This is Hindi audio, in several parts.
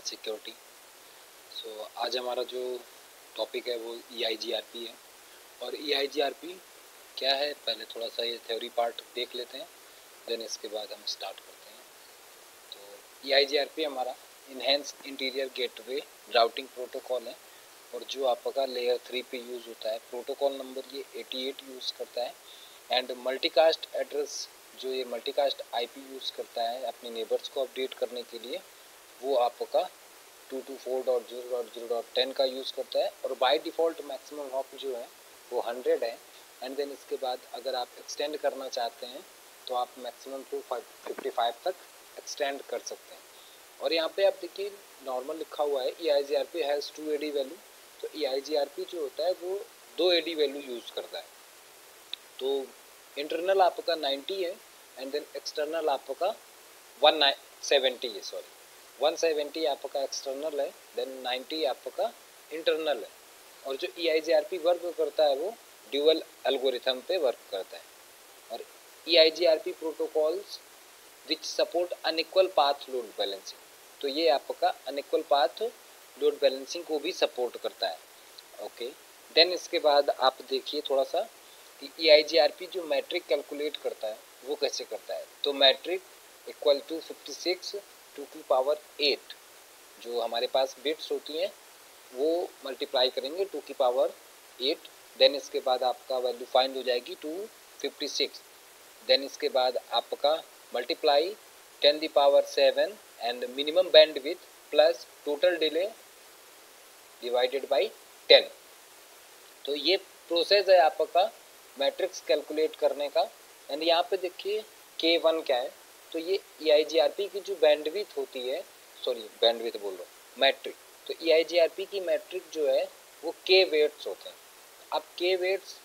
Internet security. सो आज हमारा जो टॉपिक है वो EIGRP है। और EIGRP क्या है, पहले थोड़ा सा ये थ्योरी पार्ट देख लेते हैं, देन इसके बाद हम स्टार्ट करते हैं। तो EIGRP हमारा enhance interior gateway routing protocol है, और जो आपका लेयर 3 पे यूज़ होता है। प्रोटोकॉल नंबर ये 88 यूज़ करता है। एंड मल्टीकास्ट एड्रेस, जो ये मल्टीकास्ट IP यूज़ करता है अपने नेबर्स को अपडेट करने के लिए, वो आपका 224.0.0.10 का यूज़ करता है। और बाय डिफ़ॉल्ट मैक्सिमम हॉप जो है वो 100 है। एंड देन इसके बाद अगर आप एक्सटेंड करना चाहते हैं तो आप मैक्सिमम 255 तक एक्सटेंड कर सकते हैं। और यहाँ पे आप देखिए नॉर्मल लिखा हुआ है EIGRP हैज़ 2 AD वैल्यू। तो EIGRP जो होता है वो 2 AD वैल्यू यूज़ करता है। तो इंटरनल आपका 90 है, एंड देन एक्सटर्नल आपका 170 है, 170 आपका एक्सटर्नल है, देन 90 आपका इंटरनल है। और जो EIGRP वर्क करता है वो ड्यूअल एल्गोरिथम पे वर्क करता है। और EIGRP प्रोटोकॉल्स विच support unequal path load balancing, तो ये आपका अनइक्वल पाथ लोड बैलेंसिंग को भी सपोर्ट करता है। ओके, देन इसके बाद आप देखिए थोड़ा सा कि EIGRP जो मैट्रिक कैलकुलेट करता है वो कैसे करता है। तो मैट्रिक इक्वल टू 56 2 की पावर 8, जो हमारे पास बिट्स होती हैं वो मल्टीप्लाई करेंगे 2 की पावर 8। देन इसके बाद आपका वैल्यू फाइंड हो जाएगी 256। देन इसके बाद आपका मल्टीप्लाई 10 की power 7 and minimum bandwidth plus total delay divided by 10। तो ये प्रोसेस है आपका मैट्रिक्स कैलकुलेट करने का। एंड यहाँ पे देखिए K1 क्या है, तो ये EIGRP की जो बैंडविड्थ होती है, सॉरी बैंडविड्थ बोल रहा हूँ, मैट्रिक। तो EIGRP की मैट्रिक जो है वो K वेट्स होते हैं। अब K वेट्स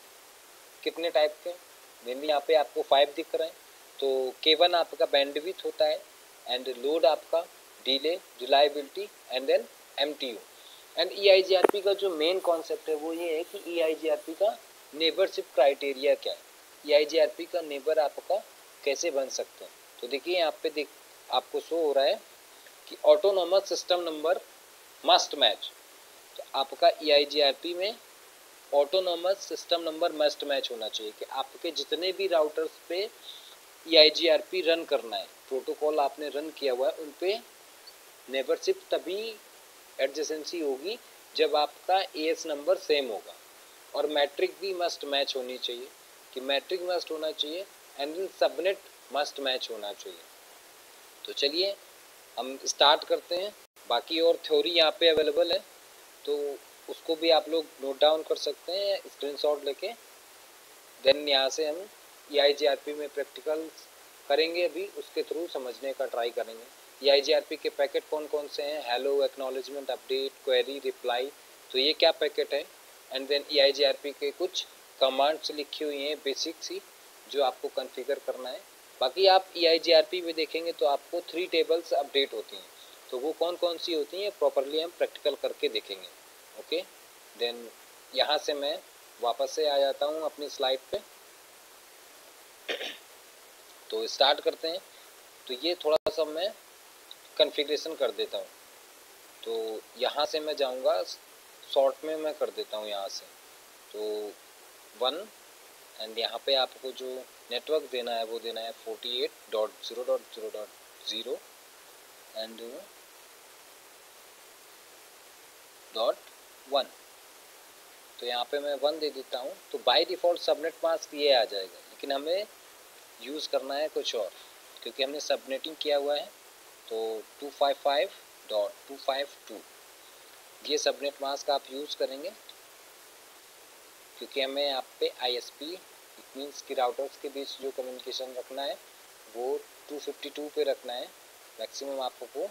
कितने टाइप के, मेनली यहाँ पे आपको 5 दिख रहे हैं। तो K1 आपका बैंडविड्थ होता है, एंड लोड आपका, delay, reliability, and then MTU। And EIGRP का जो मेन कॉन्सेप्ट है वो ये है कि EIGRP का नेबरशिप क्राइटेरिया क्या है, EIGRP का नेबर आपका कैसे बन सकते हैं। तो देखिए यहाँ पे आपको शो हो रहा है कि autonomous system number must match. तो आपका EIGRP में autonomous system number must match होना चाहिए कि आपके जितने भी राउटर्स पे EIGRP रन करना है, प्रोटोकॉल आपने रन किया हुआ है, उन पे नेबरशिप तभी एडजेसेंसी होगी जब आपका AS नंबर सेम होगा। और मैट्रिक भी मस्ट मैच होनी चाहिए, कि मैट्रिक मस्ट होना चाहिए, एंड सबनेट मस्ट मैच होना चाहिए। तो चलिए हम स्टार्ट करते हैं। बाकी और थ्योरी यहाँ पे अवेलेबल है, तो उसको भी आप लोग नोट डाउन कर सकते हैं स्क्रीनशॉट लेके। देन यहाँ से हम EIGRP में प्रैक्टिकल करेंगे, अभी उसके थ्रू समझने का ट्राई करेंगे। EIGRP के पैकेट कौन कौन से हैं, hello, acknowledgement, update, query, reply, तो ये क्या पैकेट है। एंड देन EIGRP के कुछ कमांड्स लिखी हुई हैं बेसिक सी, जो आपको कॉन्फ़िगर करना है। बाकी आप EIGRP में देखेंगे तो आपको 3 टेबल्स अपडेट होती हैं, तो वो कौन कौन सी होती हैं प्रॉपरली हम प्रैक्टिकल करके देखेंगे। ओके, देन यहाँ से मैं वापस से आ जाता हूँ अपनी स्लाइड पे। तो स्टार्ट करते हैं। तो ये थोड़ा सा मैं कॉन्फ़िगरेशन कर देता हूँ। तो यहाँ से मैं जाऊँगा शॉर्ट में, मैं कर देता हूँ यहाँ से। तो 1, एंड यहाँ पे आपको जो नेटवर्क देना है वो देना है 48.0.0.0 एंड .1। तो यहाँ पे मैं 1 दे देता हूँ। तो बाय डिफ़ॉल्ट सबनेट मास्क ये आ जाएगा, लेकिन हमें यूज़ करना है कुछ और, क्योंकि हमने सबनेटिंग किया हुआ है। तो 255.252 ये सबनेट मास्क आप यूज़ करेंगे, क्योंकि हमें यहाँ पे ISP इट मीन्स कि राउटर्स के बीच जो कम्युनिकेशन रखना है वो 252 पे रखना है। मैक्सिमम आपको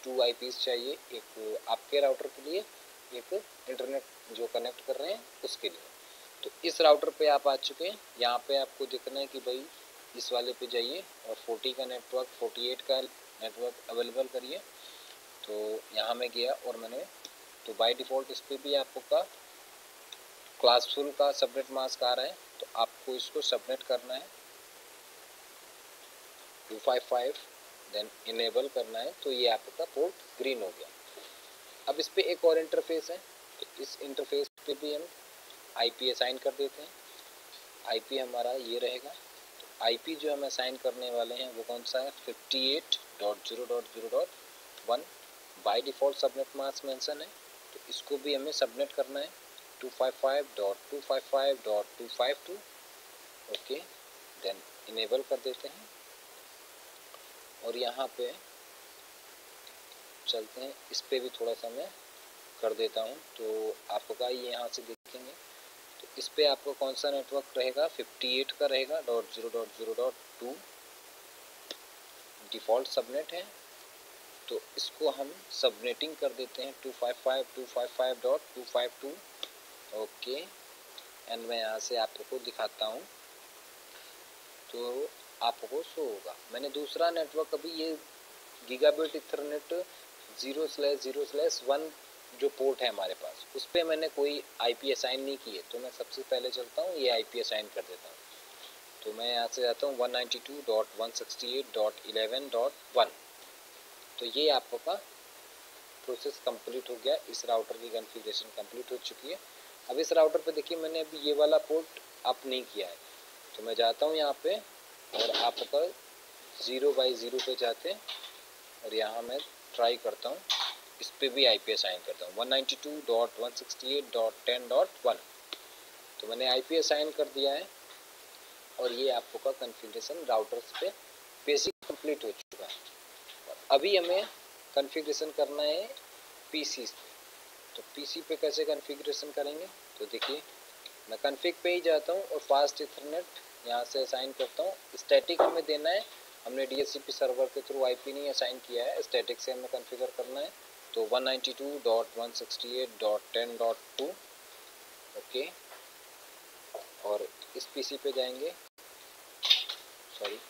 2 IPs चाहिए, एक आपके राउटर के लिए, एक इंटरनेट जो कनेक्ट कर रहे हैं उसके लिए। तो इस राउटर पे आप आ चुके हैं। यहाँ पे आपको देखना है कि भाई इस वाले पे जाइए और 40 का नेटवर्क, 48 का नेटवर्क अवेलेबल करिए। तो यहाँ मैं गया और मैंने, तो बाय डिफ़ॉल्ट इस पर भी आपका क्लासफुल का सबनेट मास्क आ रहा है, तो आपको इसको सबनेट करना है देन इनेबल करना है, तो ये आपका पोर्ट ग्रीन हो गया। अब इस पे एक और इंटरफेस है, तो इस इंटरफेस पे भी हम आईपी असाइन कर देते हैं। आईपी हमारा ये रहेगा। तो आईपी जो हम असाइन करने वाले हैं वो कौन सा है, 58.0.0.1 by default subnet mask mention है, तो इसको भी हमें सबनेट करना है 255.255.252। ओके, देन इनेबल कर देते हैं और यहाँ पे चलते हैं। इस पे भी थोड़ा सा मैं कर देता हूँ, तो आपका ये यहाँ से देखेंगे तो इस पे आपका कौन सा नेटवर्क रहेगा, 58 का रहेगा .0.0.2 डिफ़ॉल्ट सबनेट है, तो इसको हम सबनेटिंग कर देते हैं 255.255.252। ओके, एंड मैं यहाँ से आपको दिखाता हूँ तो आपको शो होगा। मैंने दूसरा नेटवर्क अभी ये गीगाबिट इथरनेट 0/0/1 जो पोर्ट है हमारे पास, उस पर मैंने कोई आईपी असाइन नहीं की है, तो मैं सबसे पहले चलता हूँ ये आईपी असाइन कर देता हूँ। तो मैं यहाँ से जाता हूँ 192.168.11.1। तो ये आपका प्रोसेस कंप्लीट हो गया, इस राउटर की कॉन्फ़िगरेशन कंप्लीट हो चुकी है। अब इस राउटर पे देखिए मैंने अभी ये वाला पोर्ट अप नहीं किया है, तो मैं जाता हूँ यहाँ पे और आपका 0/0 पे जाते हैं और यहाँ मैं ट्राई करता हूँ, इस पे भी आईपी असाइन करता हूँ 192.168.10.1। तो मैंने आईपी असाइन कर दिया है और ये आपका कॉन्फ़िगरेशन राउटर्स पे बेसिक कंप्लीट हो चुका है। अभी हमें कॉन्फ़िगरेशन करना है पीसी पे। तो पीसी पे कैसे कॉन्फ़िगरेशन करेंगे, तो देखिए मैं कॉन्फ़िग पे ही जाता हूँ और फास्ट इथरनेट यहाँ से असाइन करता हूँ। स्टैटिक हमें देना है, हमने डीएचसीपी सर्वर के थ्रू आईपी नहीं असाइन किया है, स्टैटिक से हमें कॉन्फ़िगर करना है। तो 192.168.10.2 ओके, और इस पीसी पे जाएंगे, सॉरी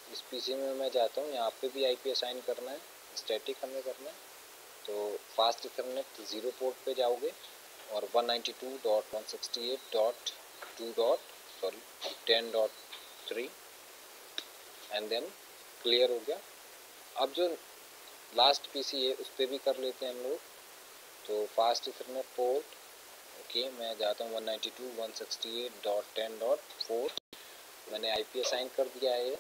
इस पीसी में मैं जाता हूँ, यहाँ पे भी आईपी असाइन करना है, स्टैटिक हमें करना है। तो फास्ट इथरनेट 0 पोर्ट पे जाओगे और 192.168.2.10.3 एंड देन क्लियर हो गया। अब जो लास्ट पीसी है उस पर भी कर लेते हैं हम लोग। तो फास्ट इथरनेट पोर्ट ओके, मैं जाता हूँ 192.168.10.4, मैंने आईपी असाइन कर दिया है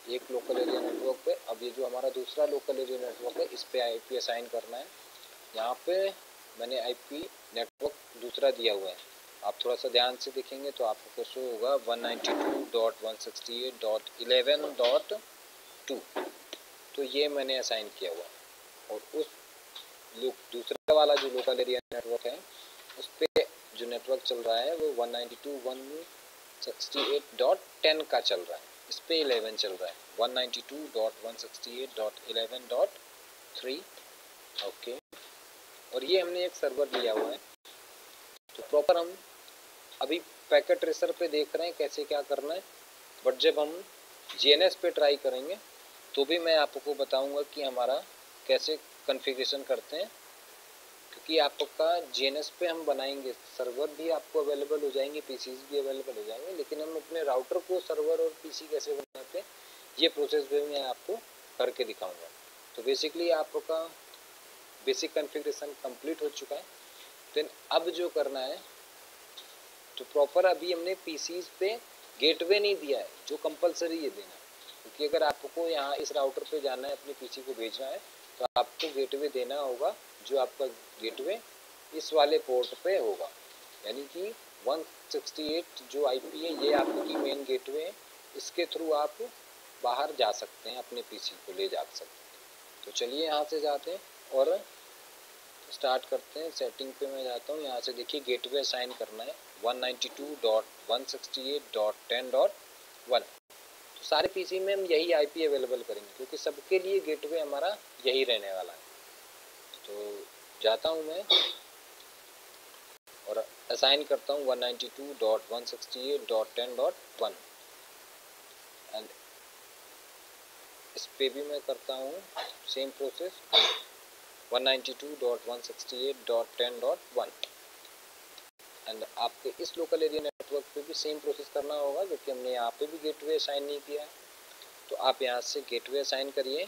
एक लोकल एरिया नेटवर्क पे। अब ये जो हमारा दूसरा लोकल एरिया नेटवर्क है इस पे आईपी असाइन करना है। यहाँ पे मैंने आईपी नेटवर्क दूसरा दिया हुआ है, आप थोड़ा सा ध्यान से देखेंगे तो आपको शो होगा 192.168.11.2। तो ये मैंने असाइन किया हुआ, और उस दूसरा वाला जो लोकल एरिया नेटवर्क है उस पर जो नेटवर्क चल रहा है वो 192.168.10 का चल रहा है, इस पे 11 चल रहा है 192.168.11.3 ओके। और ये हमने एक सर्वर लिया हुआ है। तो प्रॉपर हम अभी पैकेट ट्रेसर पे देख रहे हैं कैसे क्या करना है, बट जब हम जीएनएस पे ट्राई करेंगे तो भी मैं आपको बताऊंगा कि हमारा कैसे कॉन्फ़िगरेशन करते हैं, क्योंकि आपका जीएनएस पे हम बनाएंगे, सर्वर भी आपको अवेलेबल हो जाएंगे, पीसीज भी अवेलेबल हो जाएंगे, लेकिन हम अपने राउटर को सर्वर और पीसी कैसे बनाते हैं ये प्रोसेस भी मैं आपको करके दिखाऊंगा। तो बेसिकली आपका बेसिक कॉन्फ़िगरेशन कंप्लीट हो चुका है। देन अब जो करना है, तो प्रॉपर अभी हमने पीसीज पे गेटवे नहीं दिया है, जो कंपलसरी ये देना, क्योंकि अगर आपको यहाँ इस राउटर पे जाना है अपने पीसी को भेजना है तो आपको गेटवे देना होगा, जो आपका गेटवे इस वाले पोर्ट पे होगा, यानी कि 168 जो आईपी है ये आपकी मेन गेटवे है, इसके थ्रू आप बाहर जा सकते हैं, अपने पीसी को ले जा सकते हैं। तो चलिए यहाँ से जाते हैं और स्टार्ट करते हैं। सेटिंग पे मैं जाता हूँ, यहाँ से देखिए गेटवे असाइन करना है 192.168.10.1। तो सारे पीसी में हम यही आईपी अवेलेबल करेंगे, क्योंकि सबके लिए गेटवे हमारा यही रहने वाला है। तो जाता हूँ मैं और असाइन करता हूँ 192.168.10.1 एंड इस पे भी मैं करता हूँ सेम प्रोसेस 192.168.10.1 एंड आपके इस लोकल एरिया नेटवर्क पे भी सेम प्रोसेस करना होगा, क्योंकि हमने यहाँ पे भी गेटवे असाइन नहीं किया है। तो आप यहाँ से गेटवे असाइन करिए।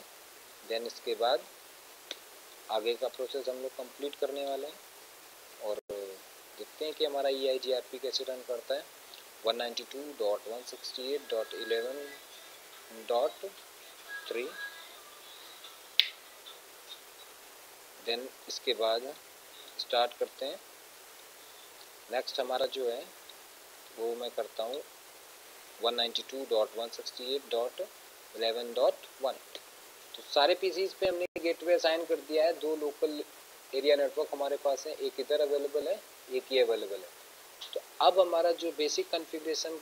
देन इसके बाद आगे का प्रोसेस हम लोग कंप्लीट करने वाले हैं और देखते हैं कि हमारा EIGRP कैसे रन करता है। 192.168.11.3 देन इसके बाद स्टार्ट करते हैं। नेक्स्ट हमारा जो है वो मैं करता हूँ 192.168.11.1। तो सारे पीसीज पे हमने गेटवे असाइन कर दिया है। 2 लोकल एरिया नेटवर्क हमारे पास है, एक इधर अवेलेबल है, एक ही अवेलेबल है। तो अब हमारा जो बेसिक कॉन्फ़िगरेशन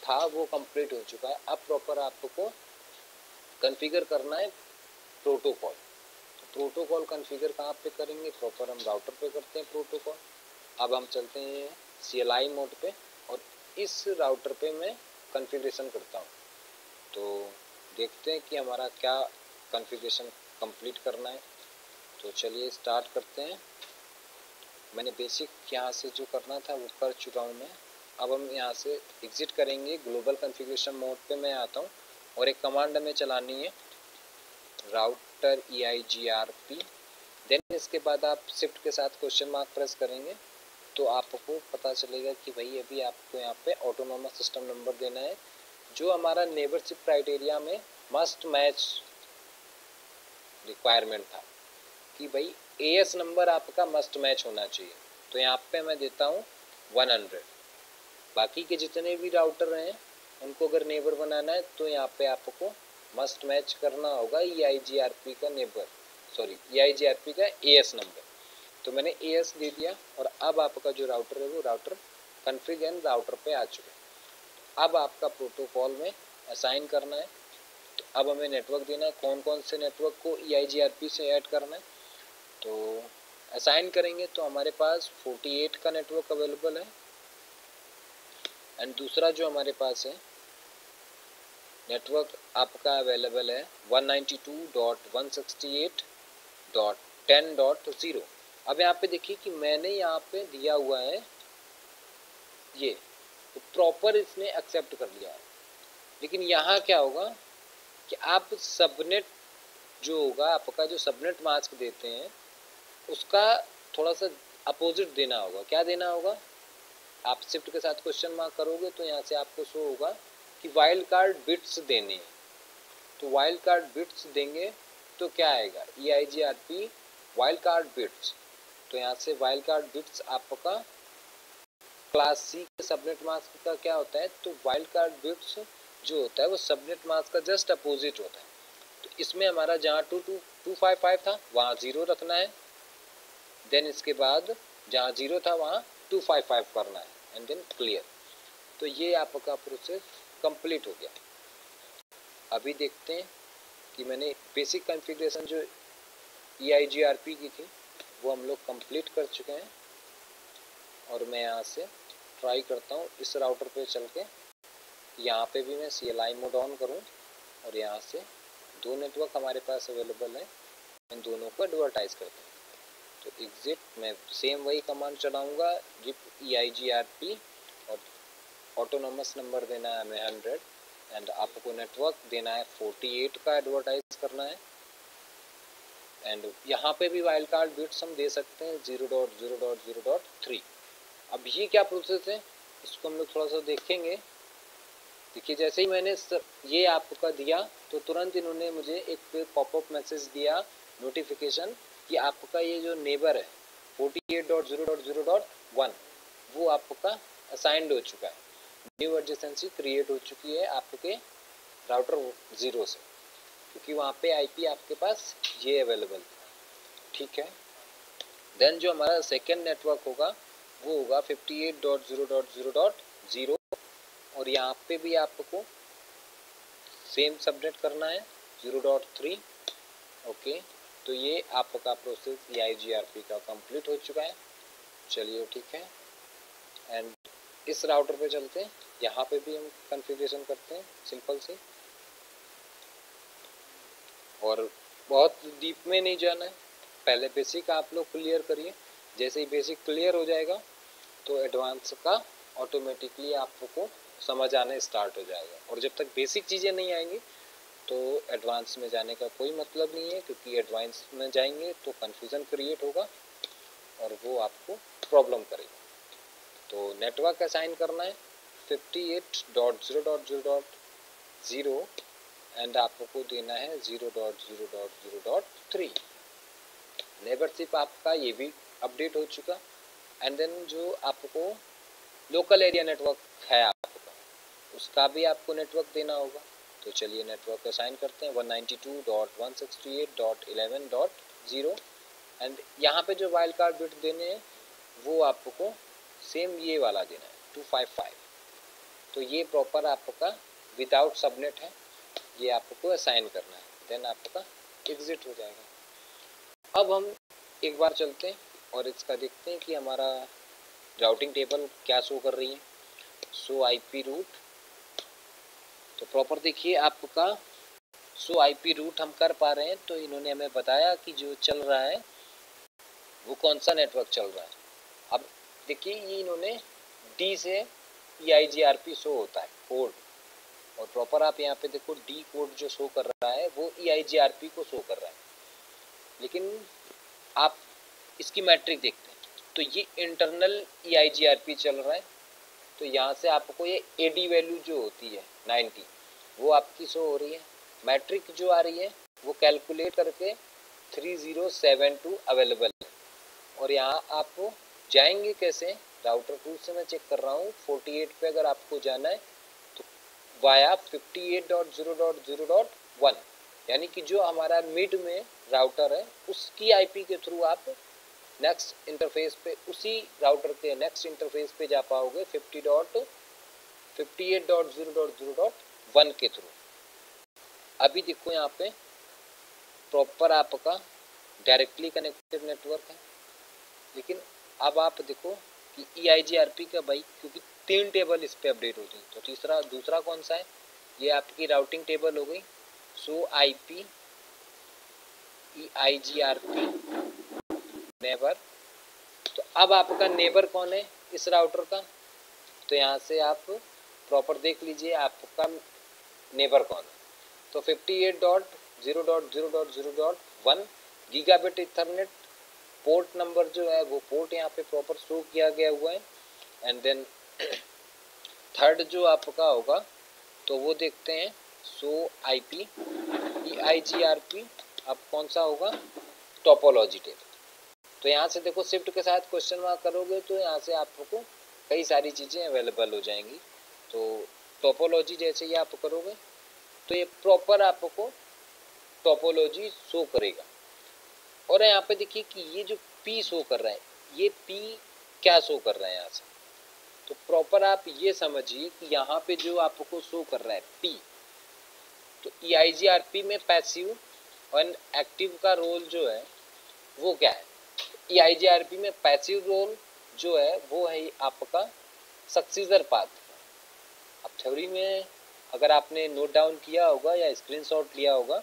था वो कंप्लीट हो चुका है। अब प्रॉपर आपको कॉन्फ़िगर करना है प्रोटोकॉल। तो प्रोटोकॉल कॉन्फ़िगर कहाँ पे करेंगे? प्रॉपर हम राउटर पे करते हैं प्रोटोकॉल। अब हम चलते हैं CLI मोड पे और इस राउटर पे मैं कॉन्फ़िगरेशन करता हूँ। तो देखते हैं कि हमारा क्या कॉन्फ़िगरेशन कंप्लीट करना है। तो चलिए स्टार्ट करते हैं। मैंने बेसिक यहाँ से जो करना था वो कर चुका हूँ मैं। अब हम यहाँ से एग्ज़िट करेंगे, ग्लोबल कॉन्फ़िगरेशन मोड पे मैं आता हूँ और एक कमांड हमें चलानी है राउटर EIGRP। देन इसके बाद आप शिफ्ट के साथ क्वेश्चन मार्क प्रेस करेंगे तो आपको पता चलेगा कि भाई अभी आपको यहाँ पे ऑटोनोमस सिस्टम नंबर देना है जो हमारा नेबरशिप क्राइटेरिया में मस्ट मैच रिक्वायरमेंट था कि भाई AS नंबर आपका मस्ट मैच होना चाहिए। तो यहाँ पे मैं देता हूँ 100। बाकी के जितने भी राउटर हैं उनको अगर नेबर बनाना है तो यहाँ पे आपको मस्ट मैच करना होगा EIGRP का EIGRP का AS नंबर। तो मैंने AS दे दिया और अब आपका जो राउटर है वो राउटर कॉन्फ़िग एंड राउटर पे आ चुका है। अब आपका प्रोटोकॉल में असाइन करना है। तो अब हमें नेटवर्क देना है, कौन कौन से नेटवर्क को EIGRP से ऐड करना है। तो असाइन करेंगे तो हमारे पास 48 का नेटवर्क अवेलेबल है एंड दूसरा जो हमारे पास है नेटवर्क आपका अवेलेबल है 192.168.10.0। अब यहाँ पे देखिए कि मैंने यहाँ पे दिया हुआ है ये, तो प्रॉपर इसने एक्सेप्ट कर लिया है। लेकिन यहाँ क्या होगा कि आप सबनेट जो होगा, आपका जो सबनेट मास्क देते हैं उसका थोड़ा सा अपोजिट देना होगा। क्या देना होगा? आप शिफ्ट के साथ क्वेश्चन मार्क करोगे तो यहाँ से आपको शो होगा कि वाइल्ड कार्ड बिट्स देने हैं। तो वाइल्ड कार्ड बिट्स देंगे तो क्या आएगा? EIGRP wild card bits. तो यहाँ से वाइल्ड कार्ड बिट्स आपका क्लास C के सबनेट मास्क का क्या होता है? तो वाइल्ड कार्ड बिट्स जो होता है वो सबनेट मास्क का जस्ट अपोजिट होता है। तो इसमें हमारा जहाँ 255 था वहाँ 0 रखना है। देन इसके बाद जहाँ 0 था वहाँ 255 करना है एंड देन क्लियर। तो ये आपका प्रोसेस कंप्लीट हो गया। अभी देखते हैं कि मैंने बेसिक कॉन्फ़िगरेशन जो EIGRP की थी वो हम लोग कंप्लीट कर चुके हैं और मैं यहाँ से ट्राई करता हूँ इस राउटर पे चल के। यहाँ पे भी मैं CLI मोड ऑन करूँ और यहाँ से 2 नेटवर्क हमारे पास अवेलेबल है, इन दोनों को एडवर्टाइज करते हैं। तो एग्जिट मैं सेम वही कमांड चलाऊँगा गिव EIGRP और ऑटोनोमस नंबर देना है हमें 100 एंड आपको नेटवर्क देना है 48 का एडवर्टाइज करना है। एंड यहाँ पे भी वाइल्ड कार्ड बिट्स हम दे सकते हैं 0.0.0.3। अब ये क्या प्रोसेस है इसको हम लोग थोड़ा सा देखेंगे। देखिए जैसे ही मैंने ये आपका दिया तो तुरंत इन्होंने मुझे एक पॉपअप मैसेज दिया नोटिफिकेशन कि आपका ये जो नेबर है 48.0.0.1 वो आपका असाइंड हो चुका है, न्यू एडजेसेंसी क्रिएट हो चुकी है आपके राउटर 0 से, क्योंकि वहाँ पे IP आपके पास ये अवेलेबल था। ठीक है। देन जो हमारा सेकेंड नेटवर्क होगा वो होगा 58.0.0.0 और यहाँ पे भी आपको सेम सबनेट करना है 0.3। ओके, तो ये आपका प्रोसेस EIGRP का कंप्लीट हो चुका है। चलिए ठीक है। एंड इस राउटर पे चलते हैं, यहाँ पे भी हम कॉन्फ़िगरेशन करते हैं सिंपल सी, और बहुत डीप में नहीं जाना है। पहले बेसिक आप लोग क्लियर करिए, जैसे ही बेसिक क्लियर हो जाएगा तो एडवांस का ऑटोमेटिकली आपको समझ आने स्टार्ट हो जाएगा। और जब तक बेसिक चीज़ें नहीं आएंगी तो एडवांस में जाने का कोई मतलब नहीं है, क्योंकि एडवांस में जाएंगे तो कन्फ्यूज़न क्रिएट होगा और वो आपको प्रॉब्लम करेगा। तो नेटवर्क असाइन करना है 58.0.0.0 एंड आपको देना है 0.0.0.3। नेबरशिप आपका ये भी अपडेट हो चुका। एंड देन जो आपको लोकल एरिया नेटवर्क है आपका, उसका भी आपको नेटवर्क देना होगा। तो चलिए नेटवर्क असाइन करते हैं 192.168.11.0 एंड यहाँ पे जो वाइल्ड कार्ड बिट देने हैं वो आपको सेम ये वाला देना है 255। तो ये प्रॉपर आपका विदाउट सबनेट है, ये आपको असाइन करना है, देन आपका एग्जिट हो जाएगा। अब हम एक बार चलते हैं और इसका देखते हैं कि हमारा राउटिंग टेबल क्या शो कर रही है। शो आईपी रूट, तो प्रॉपर देखिए आपका शो आईपी रूट हम कर पा रहे हैं। तो इन्होंने हमें बताया कि जो चल रहा है वो कौन सा नेटवर्क चल रहा है। अब देखिए ये इन्होंने डी से EIGRP शो होता है कोड, और प्रॉपर आप यहाँ पे देखो डी कोड जो शो कर रहा है वो EIGRP को शो कर रहा है। लेकिन आप इसकी मैट्रिक देखते हैं तो ये इंटरनल EIGRP चल रहा है। तो यहाँ से आपको ये AD वैल्यू जो होती है 90 वो आपकी शो हो रही है। मैट्रिक जो आ रही है वो कैलकुलेट करके 3072 अवेलेबल है। और यहाँ आप जाएंगे कैसे, राउटर टूल से मैं चेक कर रहा हूँ 48 पे अगर आपको जाना है तो वाया 58.0.0.1 यानी कि जो हमारा मिड में राउटर है उसकी आईपी के थ्रू आप नेक्स्ट इंटरफेस पे, उसी राउटर के नेक्स्ट इंटरफेस पे जा पाओगे 58.0.0.1 के थ्रू। अभी देखो यहाँ पे प्रॉपर आपका डायरेक्टली कनेक्टेड नेटवर्क है। लेकिन अब आप देखो कि EIGRP का भाई, क्योंकि 3 टेबल इस पे अपडेट होती है, तो दूसरा कौन सा है, ये आपकी राउटिंग टेबल हो गई। सो IP EIGRP नेबर। तो अब आपका नेबर कौन है इस राउटर का, तो यहाँ से आप प्रॉपर देख लीजिए आपका नेबर कौन है। तो 58.0.0.0.1 गीगाबिट इथरनेट पोर्ट नंबर जो है वो पोर्ट यहाँ पे प्रॉपर शो किया गया हुआ है। एंड देन थर्ड जो आपका होगा तो वो देखते हैं सो IP EIGRP अब कौन सा होगा, टोपोलॉजी टेबल। तो यहाँ से देखो शिफ्ट के साथ क्वेश्चन मार्क करोगे तो यहाँ से आपको कई सारी चीज़ें अवेलेबल हो जाएंगी। तो टोपोलॉजी जैसे ही आप करोगे तो ये प्रॉपर आपको टोपोलॉजी शो करेगा। और यहाँ पे देखिए कि ये जो P शो कर रहा है, ये P क्या शो कर रहा है यहाँ से, तो प्रॉपर आप ये समझिए कि यहाँ पे जो आपको शो कर रहा है P, तो EIGRP में पैसिव और एक्टिव का रोल जो है वो क्या है। EIGRP में पैसिव रोल जो है वो है आपका सक्सीजर पाथ। अब थ्योरी में अगर आपने नोट डाउन किया होगा या स्क्रीनशॉट लिया होगा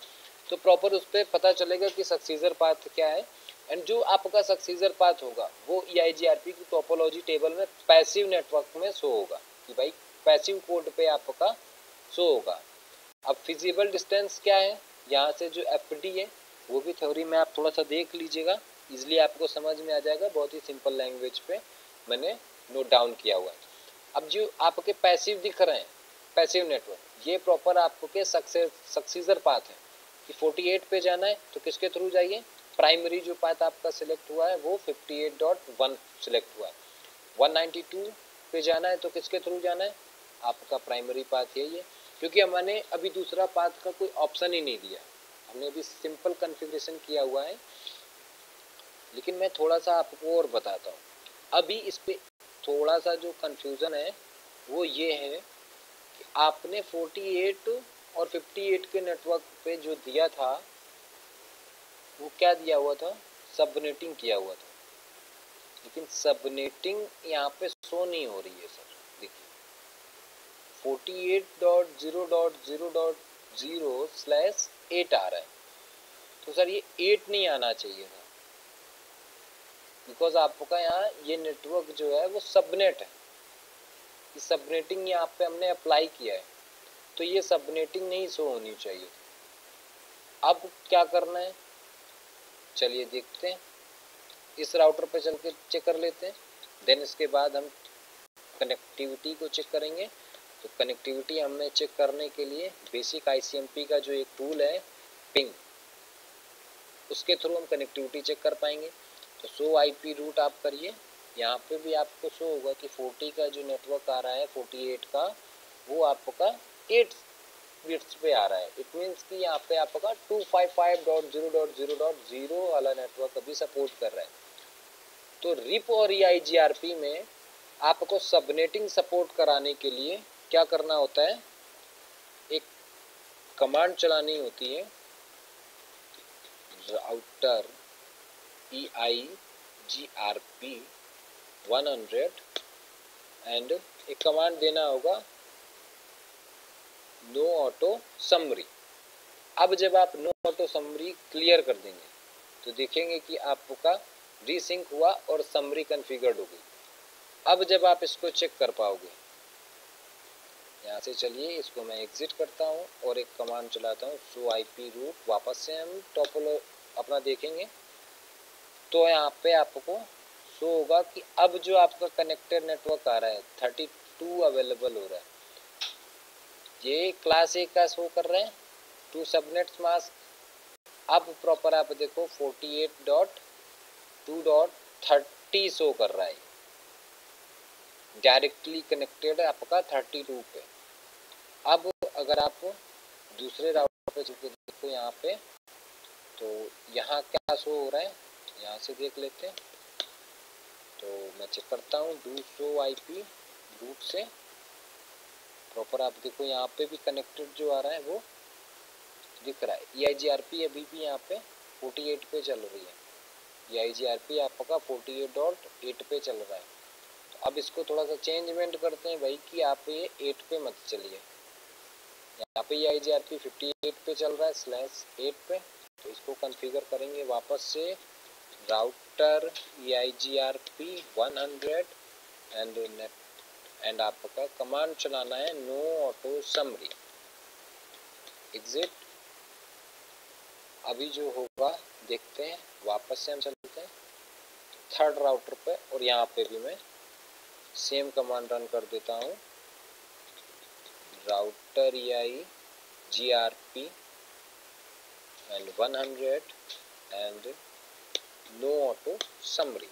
तो प्रॉपर उस पर पता चलेगा कि सक्सीजर पाथ क्या है। एंड जो आपका सक्सीजर पाथ होगा वो EIGRP की टोपोलॉजी टेबल में पैसिव नेटवर्क में शो होगा कि भाई पैसिव कोड पे आपका शो होगा। अब फिजिबल डिस्टेंस क्या है, यहाँ से जो FD है वो भी थ्योरी में आप थोड़ा सा देख लीजिएगा, इजिली आपको समझ में आ जाएगा। बहुत ही सिंपल लैंग्वेज पे मैंने नोट डाउन किया हुआ है। अब जो आपके पैसिव दिख रहे हैं पैसिव नेटवर्क, ये प्रॉपर आपके सक्सीजर पाथ है कि 48 पे जाना है तो किसके थ्रू जाइए, प्राइमरी जो पाथ आपका सिलेक्ट हुआ है वो 58.1 सिलेक्ट हुआ है। 192 पे जाना है तो किसके थ्रू जाना है, आपका प्राइमरी पाथ यही है, क्योंकि हमने अभी दूसरा पाथ का कोई ऑप्शन ही नहीं दिया, हमने अभी सिंपल कॉन्फ़िगरेशन किया हुआ है। लेकिन मैं थोड़ा सा आपको और बताता हूँ। अभी इस पे थोड़ा सा जो कन्फ्यूज़न है वो ये है कि आपने 48 और 58 के नेटवर्क पे जो दिया था वो क्या दिया हुआ था, सबनेटिंग किया हुआ था। लेकिन सबनेटिंग यहाँ पे शो नहीं हो रही है सर। देखिए 48.0.0.0/8 आ रहा है, तो सर ये 8 नहीं आना चाहिए था, बिकॉज आपका यहाँ ये नेटवर्क जो है वो सबनेट है। सबनेटिंग यहाँ पे हमने अप्लाई किया है तो ये सबनेटिंग नहीं शो होनी चाहिए। अब क्या करना है, चलिए देखते हैं। इस राउटर पे चल के चेक कर लेते हैं। देन इसके बाद हम कनेक्टिविटी को चेक करेंगे। तो कनेक्टिविटी हमें चेक करने के लिए बेसिक आईसीएमपी का जो एक टूल है पिंग, उसके थ्रू हम कनेक्टिविटी चेक कर पाएंगे। तो शो आईपी रूट आप करिए, यहाँ पे भी आपको शो होगा कि 40 का जो नेटवर्क आ रहा है 48 का, वो आपका 8 बिट्स पे आ रहा है। इट मीन्स कि यहाँ पे आपका 255.0.0.0 वाला नेटवर्क अभी सपोर्ट कर रहा है। तो रिप और EIGRP में आपको सबनेटिंग सपोर्ट कराने के लिए क्या करना होता है, एक कमांड चलानी होती है, राउटर EIGRP 100 एंड एक कमांड देना होगा नो ऑटो समरी। अब जब आप नो ऑटो समरी क्लियर कर देंगे तो देखेंगे कि आपका रीसिंक हुआ और समरी कन्फिगर्ड हो गई। अब जब आप इसको चेक कर पाओगे, यहाँ से चलिए इसको मैं एग्जिट करता हूँ और एक कमांड चलाता हूँ शो आईपी रूट। वापस से हम टॉपोलॉजी अपना देखेंगे तो यहाँ पे आपको शो होगा कि अब जो आपका कनेक्टेड नेटवर्क आ रहा है 32 अवेलेबल हो रहा है। ये क्लास A का शो कर रहे हैं 2 सबनेट्स मास्क। अब प्रॉपर आप देखो 48.2.30 शो कर रहा है, डायरेक्टली कनेक्टेड है आपका 32 पे। अब अगर आप दूसरे राउटर पे चलके देखो यहाँ पे, तो यहाँ क्या शो हो रहा है यहाँ से देख लेते हैं। तो मैं चेक करता हूँ डू शो आईपी रूट से, प्रॉपर आप देखो यहाँ पे भी कनेक्टेड जो आ रहा है वो दिख रहा है। EIGRP अभी भी यहाँ पे 48 पे चल रही है। EIGRP आपका 48.8 पे चल रहा है। तो अब इसको थोड़ा सा चेंजमेंट करते हैं भाई कि आप ये 8 पे मत चलिए। यहाँ पे EIGRP 58 पे चल रहा है /8 पे, तो इसको कॉन्फ़िगर करेंगे वापस से राउटर EIGRP 100 एंड आपका कमांड चलाना है नो ऑटो समरी एग्जिट। अभी जो होगा देखते हैं। वापस से हम चलते हैं थर्ड राउटर पे और यहाँ पे भी मैं सेम कमांड रन कर देता हूँ router EIGRP and 100 and no auto summary.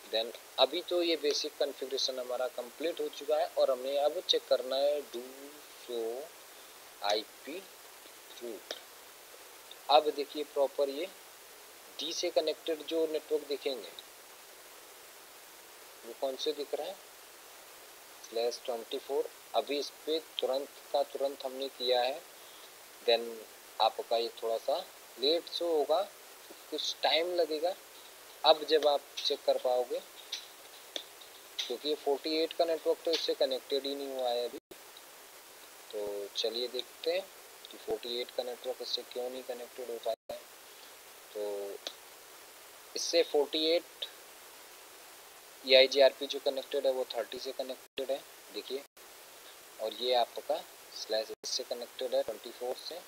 Then अभी तो ये बेसिक कॉन्फ़िगरेशन हमारा कंप्लीट हो चुका है और हमें अब चेक करना है डू शो आईपी रूट। अब देखिए प्रॉपर ये डी से कनेक्टेड जो नेटवर्क दिखेंगे वो कौन से दिख रहे हैं /24। अभी इस पर तुरंत का तुरंत हमने किया है। देन आपका ये थोड़ा सा लेट शो होगा, कुछ टाइम लगेगा। अब जब आप चेक कर पाओगे, क्योंकि ये 48 का नेटवर्क तो इससे कनेक्टेड ही नहीं हुआ है अभी। तो चलिए देखते हैं कि 48 का नेटवर्क इससे क्यों नहीं कनेक्टेड हो पाया है। तो इससे 48 EIGRP जो कनेक्टेड है वो 30 से कनेक्टेड है देखिए, और ये आपका /8 से कनेक्टेड है 24 से।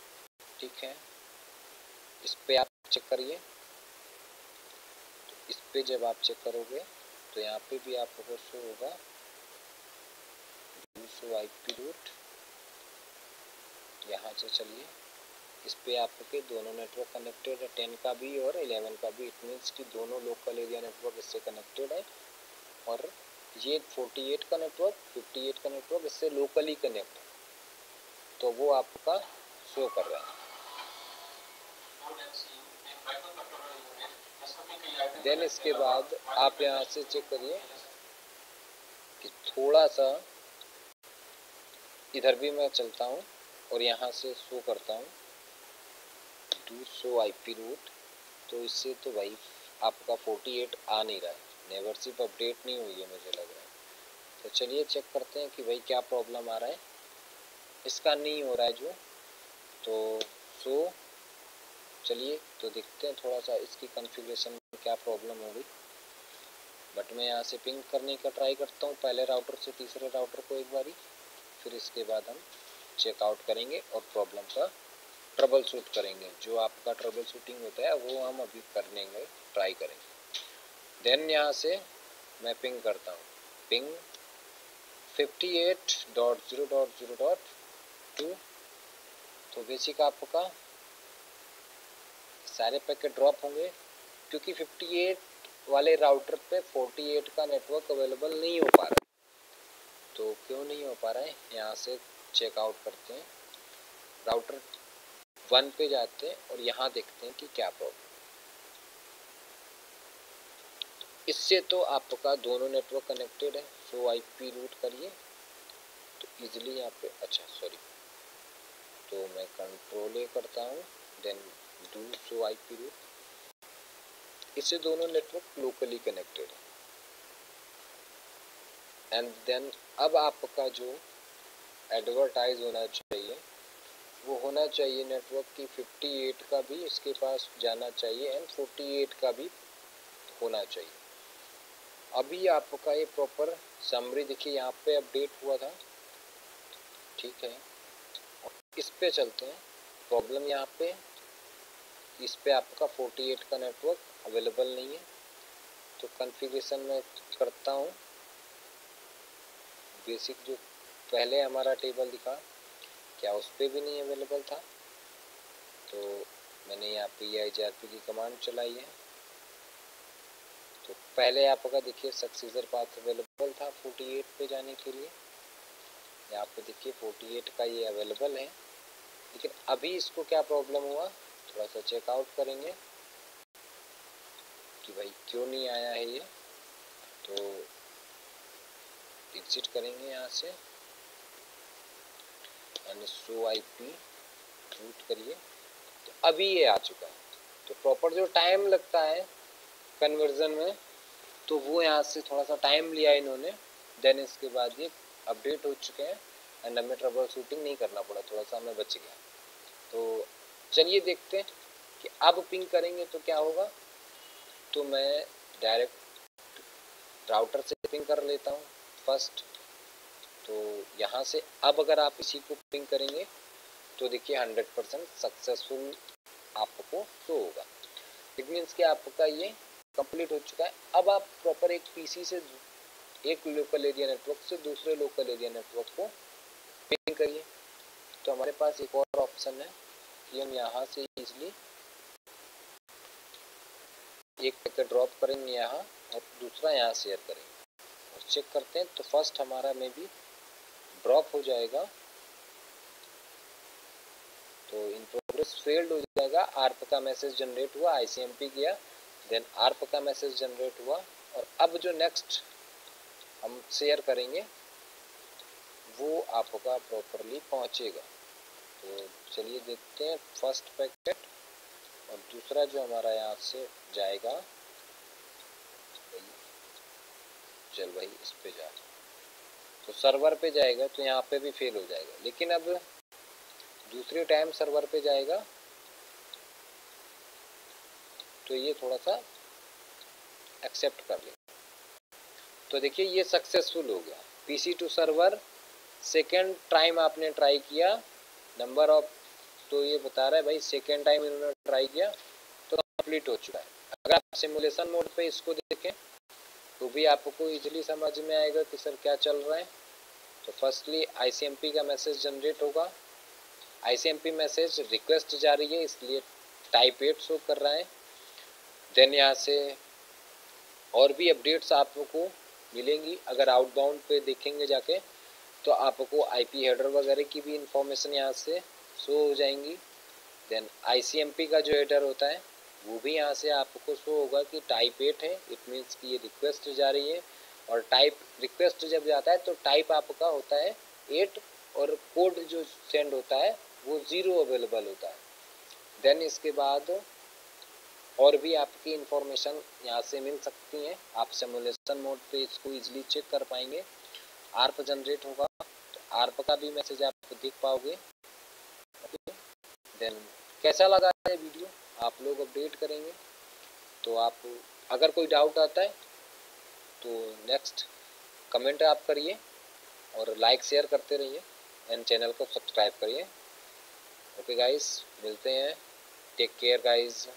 ठीक है, इस पे आप चेक करिए। तो इस पे जब आप चेक करोगे तो यहाँ पे भी आपको शो होगा शो आईपी रूट। यहाँ से चलिए इस पे आपके दोनों नेटवर्क कनेक्टेड है 10 का भी और 11 का भी। इट मीन्स कि दोनों लोकल एरिया नेटवर्क इससे कनेक्टेड है और ये 48 का नेटवर्क 58 का नेटवर्क इससे लोकली कनेक्ट है, तो वो आपका शो कर रहा है। देन इसके बाद आप यहाँ से चेक करिए कि थोड़ा सा इधर भी मैं चलता हूँ और यहाँ से शो करता हूँ डू शो आईपी रूट। तो इससे तो भाई आपका 48 आ नहीं रहा है, नेवरशिप अपडेट नहीं हुई है मुझे लग रहा है। तो चलिए चेक करते हैं कि भाई क्या प्रॉब्लम आ रहा है। इसका नहीं हो रहा है जो, तो शो चलिए तो देखते हैं थोड़ा सा इसकी कॉन्फ़िगरेशन में क्या प्रॉब्लम हो गई। बट मैं यहाँ से पिंग करने का ट्राई करता हूँ पहले राउटर से तीसरे राउटर को एक बारी, फिर इसके बाद हम चेकआउट करेंगे और प्रॉब्लम का ट्रबल शूट करेंगे, जो आपका ट्रबल शूटिंग होता है वो हम अभी करने में ट्राई करेंगे। देन यहाँ से मैं पिंग करता हूँ, पिंग 58.0.0.2। तो बेसिक आपका सारे पैकेट ड्रॉप होंगे, क्योंकि 58 वाले राउटर पे 48 का नेटवर्क अवेलेबल नहीं हो पा रहा। तो क्यों नहीं हो पा रहा है, यहाँ से चेकआउट करते हैं, राउटर 1 पे जाते हैं और यहाँ देखते हैं कि क्या प्रॉब्लम। इससे तो आपका दोनों नेटवर्क कनेक्टेड है, सो आईपी रूट करिए तो इजीली यहाँ पे, अच्छा सॉरी, तो मैं कंट्रोल ए करता हूँ, then do show IP route. इससे दोनों नेटवर्क लोकली कनेक्टेड है। एंड देन अब आपका जो एडवर्टाइज होना चाहिए वो होना चाहिए नेटवर्क की 58 का भी इसके पास जाना चाहिए एंड 48 का भी होना चाहिए। अभी आपका ये प्रॉपर समरी देखिए, यहाँ पे अपडेट हुआ था, ठीक है। इस पे चलते हैं, प्रॉब्लम यहाँ पे इस पे आपका 48 का नेटवर्क अवेलेबल नहीं है। तो कॉन्फ़िगरेशन में करता हूँ, बेसिक जो पहले हमारा टेबल दिखा क्या उस पर भी नहीं अवेलेबल था, तो मैंने यहाँ पे EIGRP की कमांड चलाई है। तो पहले आपका देखिए सक्सेसर पाथ अवेलेबल था 48 पे जाने के लिए, यहाँ पे देखिए 48 का ये अवेलेबल है। लेकिन अभी इसको क्या प्रॉब्लम हुआ, थोड़ा सा चेकआउट करेंगे कि भाई क्यों नहीं आया है ये। तो एग्जिट करेंगे यहाँ से एंड शो आईपी रूट करिए, तो अभी ये आ चुका है। तो प्रॉपर जो टाइम लगता है कन्वर्जन में, तो वो यहाँ से थोड़ा सा टाइम लिया इन्होंने, देन इसके बाद ये अपडेट हो चुके हैं एंड हमें ट्रबल शूटिंग नहीं करना पड़ा, थोड़ा सा हमें बच गया। तो चलिए देखते हैं कि अब पिंग करेंगे तो क्या होगा। तो मैं डायरेक्ट राउटर से पिंग कर लेता हूँ फर्स्ट। तो यहाँ से अब अगर आप इसी को पिंग करेंगे तो देखिए 100% सक्सेसफुल आपको शो होगा। इट मीन्स कि आपका ये कंप्लीट हो चुका है। अब आप प्रॉपर एक पीसी से एक लोकल एरिया नेटवर्क से दूसरे लोकल एरिया नेटवर्क को पिंग करिए। तो हमारे पास एक और ऑप्शन है कि हम यहाँ से इजीली एक पैकेट ड्रॉप करेंगे यहाँ और दूसरा यहाँ शेयर करेंगे और चेक करते हैं। तो फर्स्ट हमारा में भी ड्रॉप हो जाएगा, तो इन प्रोग्रेस फेल्ड हो जाएगा। आर्प का मैसेज जनरेट हुआ, ICMP किया, देन आर्प का मैसेज जनरेट हुआ और अब जो नेक्स्ट हम शेयर करेंगे वो आपका प्रॉपरली पहुंचेगा। तो चलिए देखते हैं फर्स्ट पैकेट और दूसरा जो हमारा यहाँ से जाएगा, चल भाई इस पे जा, तो सर्वर पे जाएगा तो यहाँ पे भी फेल हो जाएगा। लेकिन अब दूसरे टाइम सर्वर पे जाएगा तो ये थोड़ा सा एक्सेप्ट कर ले। तो देखिए ये सक्सेसफुल हो गया, PC to server second time आपने ट्राई किया, नंबर ऑफ, तो ये बता रहा है भाई सेकेंड टाइम इन्होंने ट्राई किया तो कंप्लीट हो चुका है। अगर आप सिमुलेशन मोड पे इसको देखें तो भी आपको इजीली समझ में आएगा कि सर क्या चल रहा है। तो फर्स्टली ICMP का मैसेज जनरेट होगा, ICMP मैसेज रिक्वेस्ट जा रही है इसलिए टाइप 8 शो कर रहा है। देन यहाँ से और भी अपडेट्स आपको मिलेंगी। अगर आउटबाउंड पे देखेंगे जाके तो आपको IP हेडर वगैरह की भी इंफॉर्मेशन यहाँ से शो हो जाएंगी। देन ICMP का जो हेडर होता है वो भी यहाँ से आपको शो होगा कि टाइप 8 है, इट मीन्स कि ये रिक्वेस्ट जा रही है। और टाइप रिक्वेस्ट जब जाता है तो टाइप आपका होता है 8 और कोड जो सेंड होता है वो 0 अवेलेबल होता है। देन इसके बाद और भी आपकी इंफॉर्मेशन यहाँ से मिल सकती हैं, आप सिमुलेशन मोड पे इसको इजीली चेक कर पाएंगे। आर्प जनरेट होगा तो आर्प का भी मैसेज आप देख पाओगे। देन कैसा लगा है वीडियो आप लोग अपडेट करेंगे। तो आप अगर कोई डाउट आता है तो नेक्स्ट कमेंट आप करिए और लाइक शेयर करते रहिए एंड चैनल को सब्सक्राइब करिए। ओके गाइस, मिलते हैं, टेक केयर गाइस।